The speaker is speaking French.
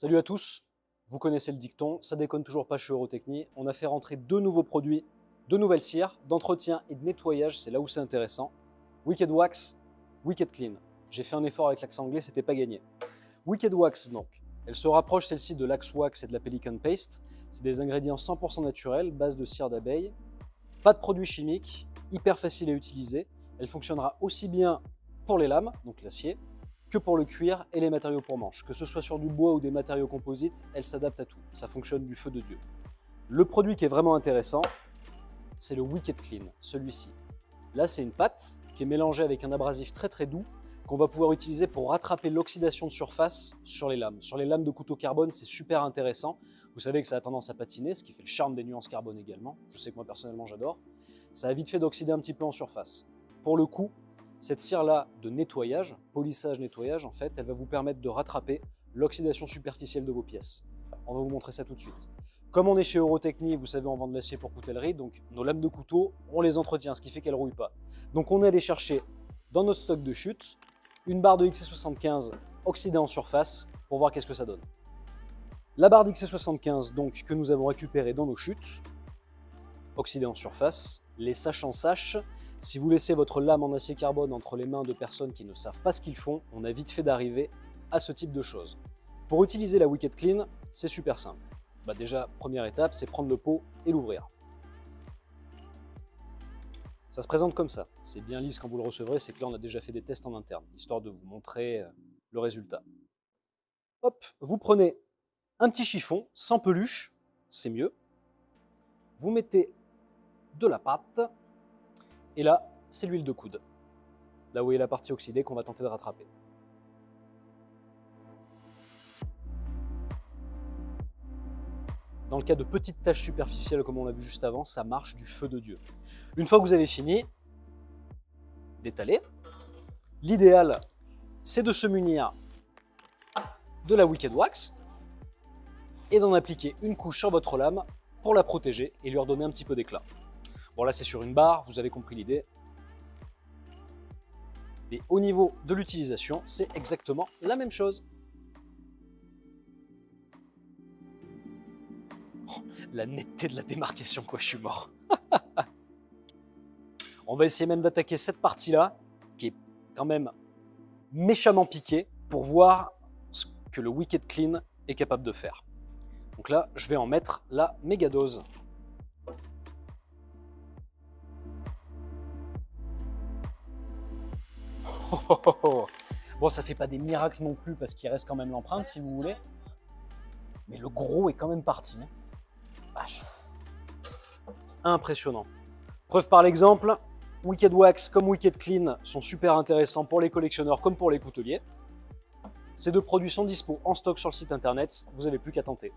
Salut à tous, vous connaissez le dicton, ça déconne toujours pas chez Eurotechnie. On a fait rentrer deux nouveaux produits, deux nouvelles cires d'entretien et de nettoyage, c'est là où c'est intéressant. Wicked Wax, Wicked Clean. J'ai fait un effort avec l'accent anglais, c'était pas gagné. Wicked Wax donc, elle se rapproche celle-ci de l'Axe Wax et de la Pelican Paste. C'est des ingrédients 100% naturels, base de cire d'abeille. Pas de produits chimiques, hyper facile à utiliser. Elle fonctionnera aussi bien pour les lames, donc l'acier, que pour le cuir et les matériaux pour manches. Que ce soit sur du bois ou des matériaux composites, elle s'adapte à tout. Ça fonctionne du feu de Dieu. Le produit qui est vraiment intéressant, c'est le Wicked Clean, celui-ci. Là, c'est une pâte qui est mélangée avec un abrasif très doux qu'on va pouvoir utiliser pour rattraper l'oxydation de surface sur les lames. Sur les lames de couteau carbone, c'est super intéressant. Vous savez que ça a tendance à patiner, ce qui fait le charme des nuances carbone également. Je sais que moi, personnellement, j'adore. Ça a vite fait d'oxyder un petit peu en surface. Pour le coup, cette cire-là de nettoyage, polissage-nettoyage, en fait, elle va vous permettre de rattraper l'oxydation superficielle de vos pièces. On va vous montrer ça tout de suite. Comme on est chez Eurotechnie, vous savez, on vend de l'acier pour coutellerie, donc nos lames de couteau, on les entretient, ce qui fait qu'elles ne rouillent pas. Donc on est allé chercher dans notre stock de chute une barre de XC75 oxydée en surface pour voir qu'est-ce que ça donne. La barre d'XC75 donc que nous avons récupérée dans nos chutes, oxydée en surface, les sachants sachent. Si vous laissez votre lame en acier carbone entre les mains de personnes qui ne savent pas ce qu'ils font, on a vite fait d'arriver à ce type de choses. Pour utiliser la Wicked Clean, c'est super simple. Déjà, première étape, c'est prendre le pot et l'ouvrir. Ça se présente comme ça. C'est bien lisse quand vous le recevrez, c'est que là on a déjà fait des tests en interne, histoire de vous montrer le résultat. Hop, vous prenez un petit chiffon, sans peluche, c'est mieux. Vous mettez de la pâte. Et là, c'est l'huile de coude. Là où est la partie oxydée qu'on va tenter de rattraper. Dans le cas de petites taches superficielles, comme on l'a vu juste avant, ça marche du feu de Dieu. Une fois que vous avez fini d'étaler, l'idéal, c'est de se munir de la Wicked Wax et d'en appliquer une couche sur votre lame pour la protéger et lui redonner un petit peu d'éclat. Bon, là, c'est sur une barre, vous avez compris l'idée. Et au niveau de l'utilisation, c'est exactement la même chose. Oh, la netteté de la démarcation, quoi, je suis mort. On va essayer même d'attaquer cette partie-là, qui est quand même méchamment piquée, pour voir ce que le Wicked Clean est capable de faire. Donc là, je vais en mettre la méga dose. Bon, ça fait pas des miracles non plus parce qu'il reste quand même l'empreinte si vous voulez. Mais le gros est quand même parti. Vache. Impressionnant. Preuve par l'exemple, Wicked Wax comme Wicked Clean sont super intéressants pour les collectionneurs comme pour les couteliers. Ces deux produits sont dispo en stock sur le site internet, vous n'avez plus qu'à tenter.